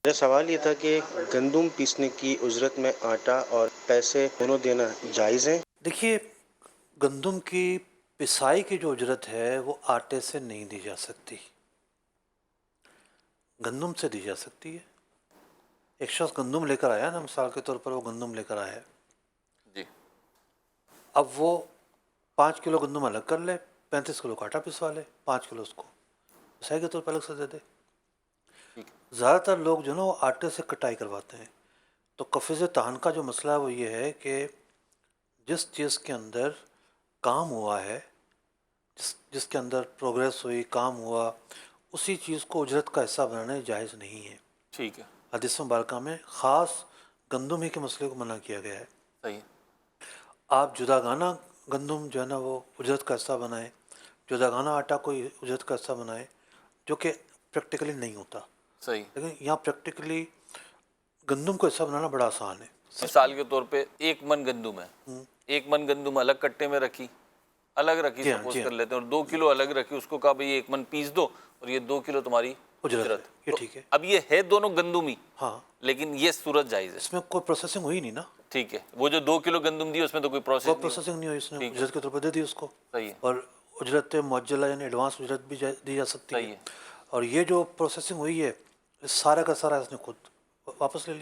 میرا سوال یہ تھا کہ گندم پیسنے کی اجرت میں آٹا اور پیسے دونوں دینا جائز ہیں؟ دیکھیے، گندم کی پسائی کی جو اجرت ہے وہ آٹے سے نہیں دی جا سکتی، گندم سے دی جا سکتی ہے۔ ایک شخص گندم لے کر آیا نا، مثال کے طور پر وہ گندم لے کر آیا ہے، جی اب وہ 5 کلو گندم الگ کر لے، 35 کلو کا آٹا پسوا لے، 5 کلو اس کو پسائی کے طور پر الگ سے دے دے۔ ٹھیک ہے، زیادہ تر لوگ جو نا وہ آٹے سے کٹائی کرواتے ہیں۔ تو قفیز تہن کا جو مسئلہ ہے وہ یہ ہے کہ جس چیز کے اندر کام ہوا ہے، جس کے اندر پروگریس ہوئی، کام ہوا، اسی چیز کو اجرت کا حصہ بنانا جائز نہیں ہے۔ ٹھیک ہے، حدیث مبارکہ میں خاص گندم ہی کے مسئلے کو منع کیا گیا ہے۔ صحیح ہے، آپ جداگانہ گندم جو ہے نا وہ اجرت کا حصہ بنائیں، جداگانہ آٹا کوئی اجرت کا حصہ بنائیں، جو کہ پریکٹیکلی نہیں ہوتا، صحیح۔ لیکن یہاں پریکٹیکلی گندم کو حصہ بنانا بڑا آسان ہے۔ مثال کے طور پہ 1 من گندم ہے، 1 من گندم الگ کٹے میں رکھی، الگ رکھی، جی ہاں، سپوز جی کر ہاں، لیتے ہیں، اور 2 کلو الگ رکھی، اس کو کہا بھئی 1 من پیس دو اور یہ 2 کلو تمہاری اجرت ہے، اجرت۔ یہ تو ٹھیک ہے۔ اب یہ ہے دونوں گندم ہی، ہاں، لیکن یہ صورت جائز ہے۔ اس میں کوئی پروسیسنگ ہوئی نہیں نا، ٹھیک ہے، وہ جو 2 کلو گندم دی اس میں تو کوئی پروسیس کوئی نہیں ہوئی۔ پروسیسنگ نہیں ہوئی، اس نے ٹھیک ہے، اجرت کے طور پر دے دی اس کو، صحیح ہے، اور اجرت معجلہ یعنی ایڈوانس اجرت بھی دی جا سکتی ہے۔ صحیح ہے۔ اور یہ جو پروسیسنگ ہوئی ہے، سارا کا سارا اس نے خود واپس لے لیا۔